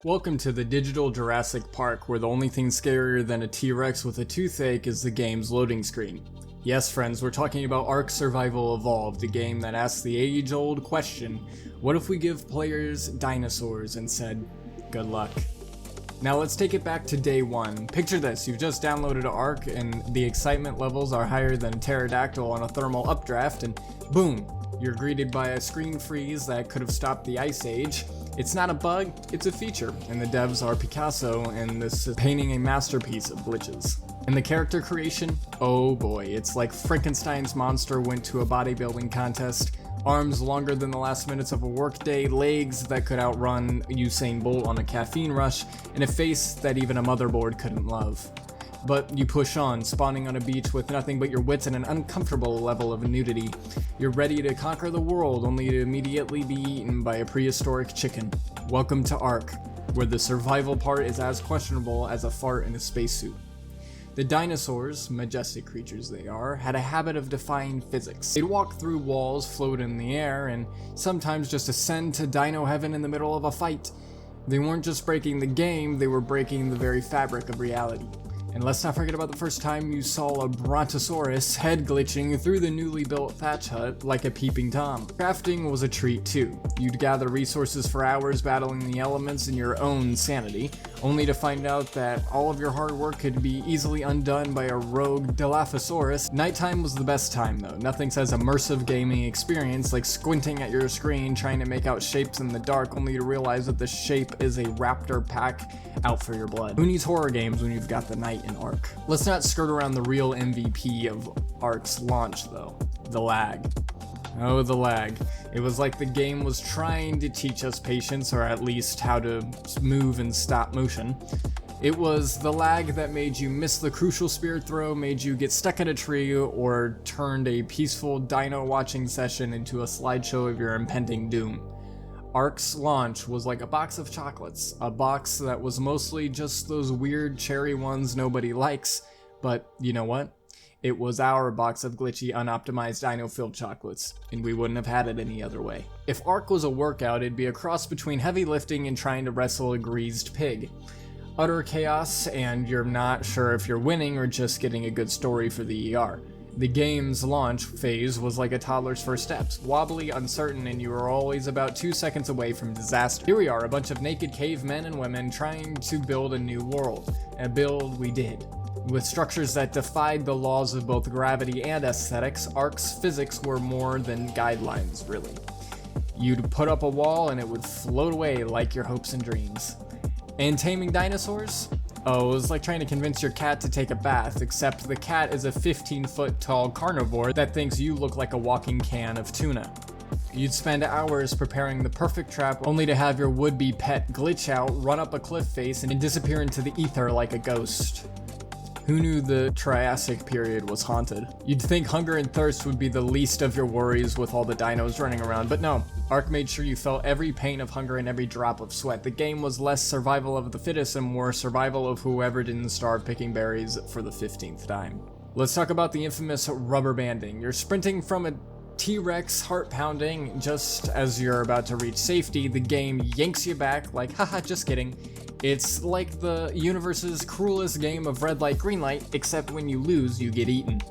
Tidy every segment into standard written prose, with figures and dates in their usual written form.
Welcome to the digital Jurassic Park, where the only thing scarier than a T-Rex with a toothache is the game's loading screen. Yes, friends, we're talking about ARK Survival Evolved, the game that asks the age-old question, what if we give players dinosaurs and said, good luck? Now let's take it back to day one. Picture this, you've just downloaded ARK and the excitement levels are higher than a pterodactyl on a thermal updraft, and boom, you're greeted by a screen freeze that could have stopped the Ice Age. It's not a bug, it's a feature, and the devs are Picasso, and this is painting a masterpiece of glitches. And the character creation? Oh boy, it's like Frankenstein's monster went to a bodybuilding contest, arms longer than the last minutes of a workday, legs that could outrun Usain Bolt on a caffeine rush, and a face that even a motherboard couldn't love. But you push on, spawning on a beach with nothing but your wits and an uncomfortable level of nudity. You're ready to conquer the world, only to immediately be eaten by a prehistoric chicken. Welcome to ARK, where the survival part is as questionable as a fart in a spacesuit. The dinosaurs, majestic creatures they are, had a habit of defying physics. They'd walk through walls, float in the air, and sometimes just ascend to dino heaven in the middle of a fight. They weren't just breaking the game, they were breaking the very fabric of reality. And let's not forget about the first time you saw a brontosaurus head glitching through the newly built thatch hut like a peeping Tom. Crafting was a treat too. You'd gather resources for hours battling the elements in your own sanity, only to find out that all of your hard work could be easily undone by a rogue Dilophosaurus. Nighttime was the best time though. Nothing says immersive gaming experience like squinting at your screen trying to make out shapes in the dark only to realize that the shape is a raptor pack out for your blood. Who needs horror games when you've got the night in ARK? Let's not skirt around the real MVP of ARK's launch though, the lag. Oh, the lag. It was like the game was trying to teach us patience, or at least how to move in stop motion. It was the lag that made you miss the crucial spear throw, made you get stuck in a tree, or turned a peaceful dino watching session into a slideshow of your impending doom. ARK's launch was like a box of chocolates, a box that was mostly just those weird cherry ones nobody likes, but you know what? It was our box of glitchy, unoptimized dino-filled chocolates, and we wouldn't have had it any other way. If ARK was a workout, it'd be a cross between heavy lifting and trying to wrestle a greased pig. Utter chaos, and you're not sure if you're winning or just getting a good story for the ER. The game's launch phase was like a toddler's first steps, wobbly, uncertain, and you were always about 2 seconds away from disaster. Here we are, a bunch of naked cavemen and women trying to build a new world. A build we did. With structures that defied the laws of both gravity and aesthetics, ARK's physics were more than guidelines, really. You'd put up a wall and it would float away like your hopes and dreams. And taming dinosaurs? Oh, it was like trying to convince your cat to take a bath, except the cat is a 15-foot tall carnivore that thinks you look like a walking can of tuna. You'd spend hours preparing the perfect trap only to have your would-be pet glitch out, run up a cliff face, and disappear into the ether like a ghost. Who knew the Triassic period was haunted? You'd think hunger and thirst would be the least of your worries with all the dinos running around, but no. ARK made sure you felt every pain of hunger and every drop of sweat. The game was less survival of the fittest and more survival of whoever didn't starve picking berries for the 15th time. Let's talk about the infamous rubber banding. You're sprinting from a T-Rex, heart pounding. Just as you're about to reach safety, the game yanks you back like, haha, just kidding. It's like the universe's cruelest game of red light, green light, except when you lose, you get eaten.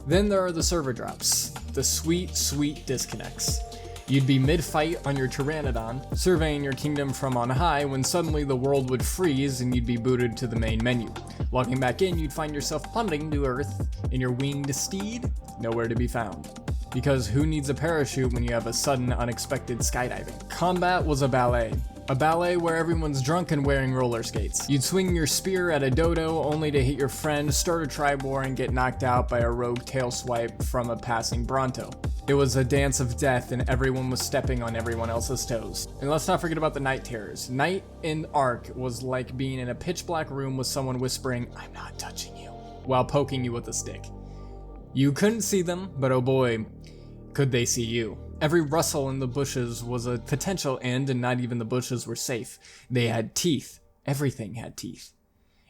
Then there are the server drops, the sweet, sweet disconnects. You'd be mid-fight on your Pteranodon, surveying your kingdom from on high, when suddenly the world would freeze and you'd be booted to the main menu. Logging back in, you'd find yourself plummeting to Earth in your winged steed, nowhere to be found. Because who needs a parachute when you have a sudden, unexpected skydiving? Combat was a ballet. A ballet where everyone's drunk and wearing roller skates. You'd swing your spear at a dodo only to hit your friend, start a tribe war, and get knocked out by a rogue tail swipe from a passing Bronto. It was a dance of death and everyone was stepping on everyone else's toes. And let's not forget about the night terrors. Night in ARK was like being in a pitch black room with someone whispering, "I'm not touching you," while poking you with a stick. You couldn't see them, but oh boy, could they see you. Every rustle in the bushes was a potential end, and not even the bushes were safe. They had teeth. Everything had teeth.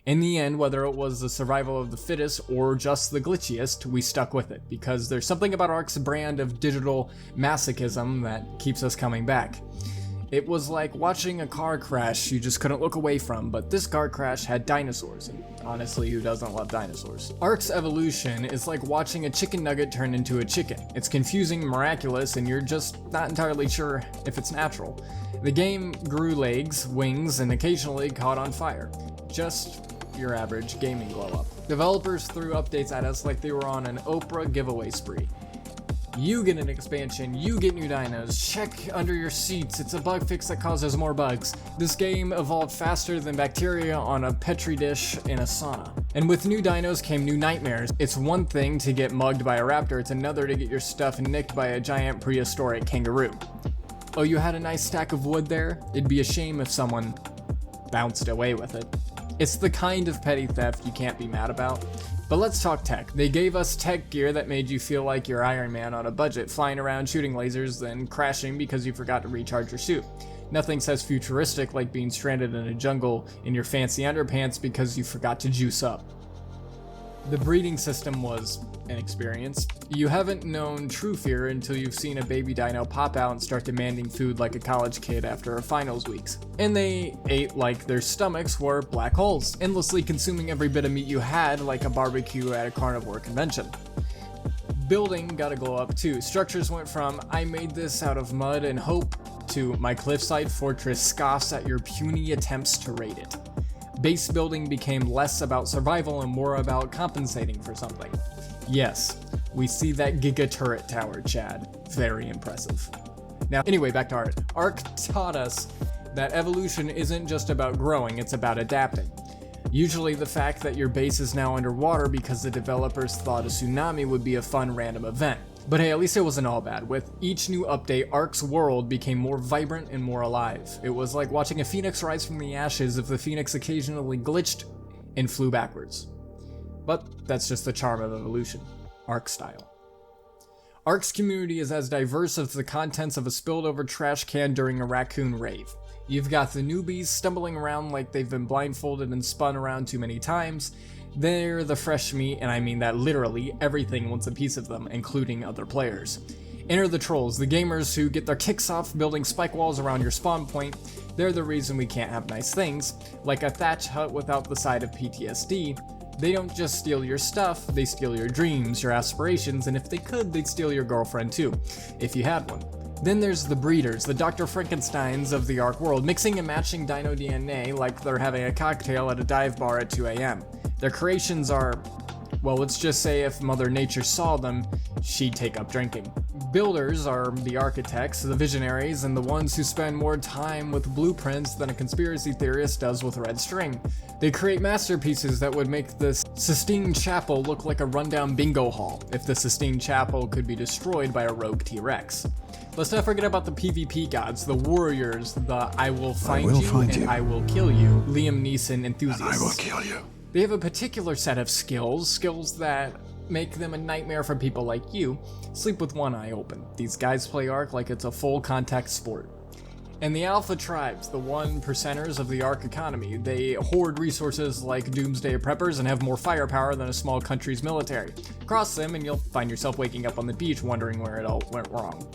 In the end, whether it was the survival of the fittest or just the glitchiest, we stuck with it, because there's something about ARK's brand of digital masochism that keeps us coming back. It was like watching a car crash you just couldn't look away from, but this car crash had dinosaurs, and honestly, who doesn't love dinosaurs? ARK's evolution is like watching a chicken nugget turn into a chicken. It's confusing and miraculous, and you're just not entirely sure if it's natural. The game grew legs, wings, and occasionally caught on fire. Just your average gaming glow-up. Developers threw updates at us like they were on an Oprah giveaway spree. You get an expansion, you get new dinos, check under your seats, it's a bug fix that causes more bugs. This game evolved faster than bacteria on a petri dish in a sauna. And with new dinos came new nightmares. It's one thing to get mugged by a raptor, it's another to get your stuff nicked by a giant prehistoric kangaroo. Oh, you had a nice stack of wood there? It'd be a shame if someone bounced away with it. It's the kind of petty theft you can't be mad about. But let's talk tech. They gave us tech gear that made you feel like you're Iron Man on a budget, flying around shooting lasers, then crashing because you forgot to recharge your suit. Nothing says futuristic like being stranded in a jungle in your fancy underpants because you forgot to juice up. The breeding system was an experience. You haven't known true fear until you've seen a baby dino pop out and start demanding food like a college kid after a finals weeks. And they ate like their stomachs were black holes, endlessly consuming every bit of meat you had like a barbecue at a carnivore convention. Building got a glow up too. Structures went from I made this out of mud and hope to my cliffside fortress scoffs at your puny attempts to raid it. Base building became less about survival and more about compensating for something. Yes, we see that Giga Turret Tower, Chad. Very impressive. Now, anyway, back to art. ARK taught us that evolution isn't just about growing, it's about adapting. Usually the fact that your base is now underwater because the developers thought a tsunami would be a fun random event. But hey, at least it wasn't all bad. With each new update, ARK's world became more vibrant and more alive. It was like watching a phoenix rise from the ashes if the phoenix occasionally glitched and flew backwards. But that's just the charm of evolution, ARK style. ARK's community is as diverse as the contents of a spilled over trash can during a raccoon rave. You've got the newbies stumbling around like they've been blindfolded and spun around too many times. They're the fresh meat, and I mean that literally, everything wants a piece of them, including other players. Enter the trolls, the gamers who get their kicks off building spike walls around your spawn point. They're the reason we can't have nice things, like a thatch hut without the side of PTSD. They don't just steal your stuff, they steal your dreams, your aspirations, and if they could, they'd steal your girlfriend too, if you had one. Then there's the breeders, the Dr. Frankensteins of the ARK world, mixing and matching dino DNA like they're having a cocktail at a dive bar at 2 a.m. Their creations are, well, let's just say if Mother Nature saw them, she'd take up drinking. Builders are the architects, the visionaries, and the ones who spend more time with blueprints than a conspiracy theorist does with red string. They create masterpieces that would make the Sistine Chapel look like a rundown bingo hall, if the Sistine Chapel could be destroyed by a rogue T-Rex. Let's not forget about the PvP gods, the warriors, the I will find you, I will kill you, Liam Neeson enthusiasts. And I will kill you. They have a particular set of skills that make them a nightmare for people like you. Sleep with one eye open. These guys play ARK like it's a full contact sport. And the Alpha Tribes, the 1%ers of the ARK economy, they hoard resources like doomsday preppers and have more firepower than a small country's military. Cross them and you'll find yourself waking up on the beach wondering where it all went wrong.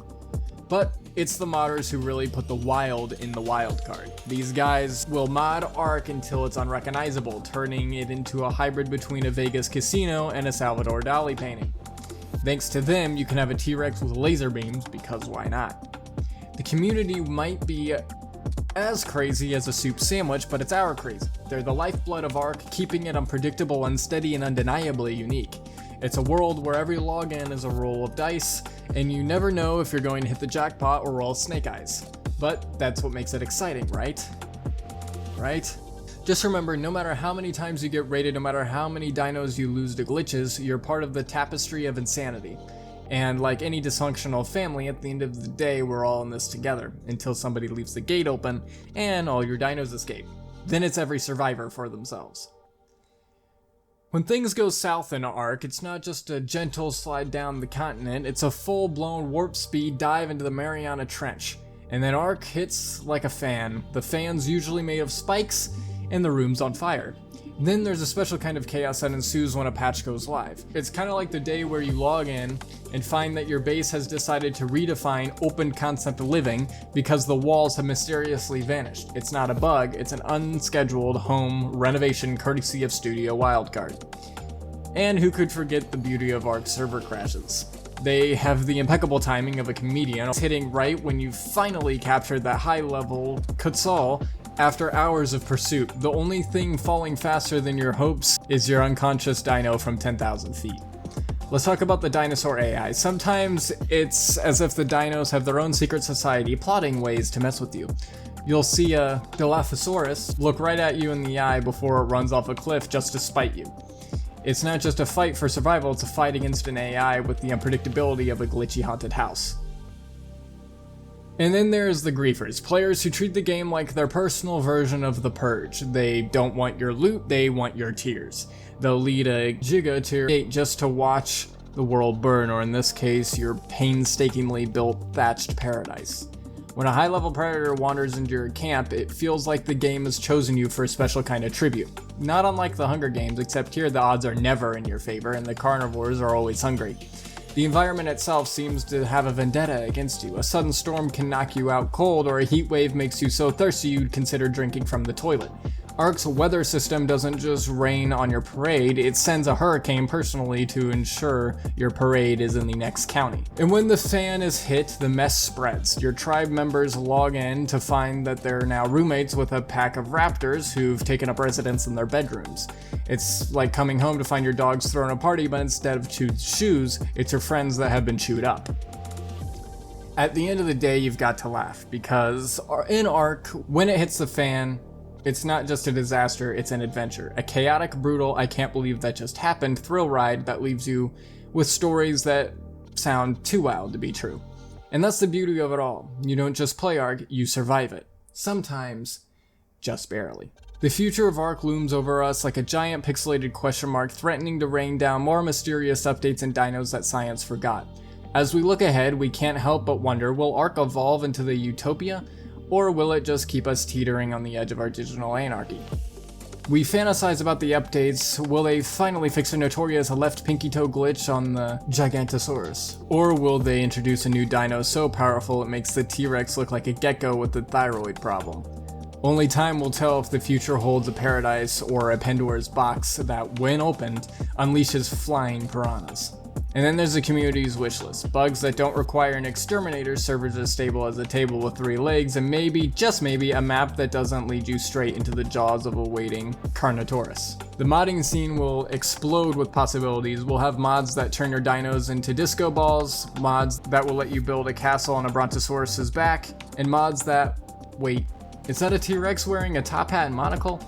But it's the modders who really put the wild in the wild card. These guys will mod ARK until it's unrecognizable, turning it into a hybrid between a Vegas casino and a Salvador Dali painting. Thanks to them, you can have a T-Rex with laser beams, because why not? The community might be as crazy as a soup sandwich, but it's our crazy. They're the lifeblood of ARK, keeping it unpredictable, unsteady, and undeniably unique. It's a world where every login is a roll of dice, and you never know if you're going to hit the jackpot or roll snake eyes. But that's what makes it exciting, right? Right? Just remember, no matter how many times you get raided, no matter how many dinos you lose to glitches, you're part of the tapestry of insanity. And like any dysfunctional family, at the end of the day, we're all in this together, until somebody leaves the gate open and all your dinos escape. Then it's every survivor for themselves. When things go south in ARK, it's not just a gentle slide down the continent, it's a full-blown warp speed dive into the Mariana Trench. And then ARK hits like a fan. The fan's usually made of spikes, and the room's on fire. Then there's a special kind of chaos that ensues when a patch goes live. It's kind of like the day where you log in and find that your base has decided to redefine open concept living because the walls have mysteriously vanished. It's not a bug, it's an unscheduled home renovation courtesy of Studio Wildcard. And who could forget the beauty of ARK server crashes? They have the impeccable timing of a comedian hitting right when you finally captured that high level Quetzal after hours of pursuit. The only thing falling faster than your hopes is your unconscious dino from 10,000 feet. Let's talk about the dinosaur AI. Sometimes it's as if the dinos have their own secret society plotting ways to mess with you. You'll see a Dilophosaurus look right at you in the eye before it runs off a cliff just to spite you. It's not just a fight for survival, it's a fight against an AI with the unpredictability of a glitchy haunted house. And then there's the griefers, players who treat the game like their personal version of the Purge. They don't want your loot, they want your tears. They'll lead a Giga to just to watch the world burn, or in this case, your painstakingly built thatched paradise. When a high-level predator wanders into your camp, it feels like the game has chosen you for a special kind of tribute. Not unlike the Hunger Games, except here the odds are never in your favor and the carnivores are always hungry. The environment itself seems to have a vendetta against you. A sudden storm can knock you out cold, or a heat wave makes you so thirsty you'd consider drinking from the toilet. ARK's weather system doesn't just rain on your parade, it sends a hurricane personally to ensure your parade is in the next county. And when the fan is hit, the mess spreads. Your tribe members log in to find that they're now roommates with a pack of raptors who've taken up residence in their bedrooms. It's like coming home to find your dogs throwing a party, but instead of chewed shoes, it's your friends that have been chewed up. At the end of the day, you've got to laugh, because in ARK, when it hits the fan, it's not just a disaster, it's an adventure. A chaotic, brutal, I can't believe that just happened thrill ride that leaves you with stories that sound too wild to be true. And that's the beauty of it all. You don't just play ARK, you survive it. Sometimes, just barely. The future of ARK looms over us like a giant pixelated question mark threatening to rain down more mysterious updates and dinos that science forgot. As we look ahead, we can't help but wonder, will ARK evolve into the utopia? Or will it just keep us teetering on the edge of our digital anarchy? We fantasize about the updates. Will they finally fix a notorious left pinky toe glitch on the Gigantosaurus? Or will they introduce a new dino so powerful it makes the T-Rex look like a gecko with a thyroid problem? Only time will tell if the future holds a paradise or a Pandora's box that, when opened, unleashes flying piranhas. And then there's the community's wishlist. Bugs that don't require an exterminator, servers as stable as a table with 3 legs, and maybe, just maybe, a map that doesn't lead you straight into the jaws of a waiting Carnotaurus. The modding scene will explode with possibilities. We'll have mods that turn your dinos into disco balls, mods that will let you build a castle on a Brontosaurus's back, and mods that... wait, is that a T-Rex wearing a top hat and monocle?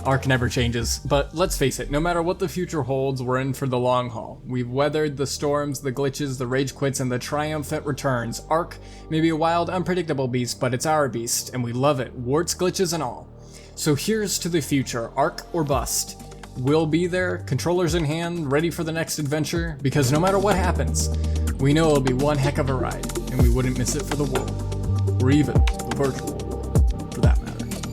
ARK never changes. But let's face it, no matter what the future holds, we're in for the long haul. We've weathered the storms, the glitches, the rage quits, and the triumphant returns. ARK may be a wild, unpredictable beast, but it's our beast, and we love it, warts, glitches, and all. So here's to the future, ARK or bust. We'll be there, controllers in hand, ready for the next adventure, because no matter what happens, we know it'll be one heck of a ride, and we wouldn't miss it for the world, or even the virtual.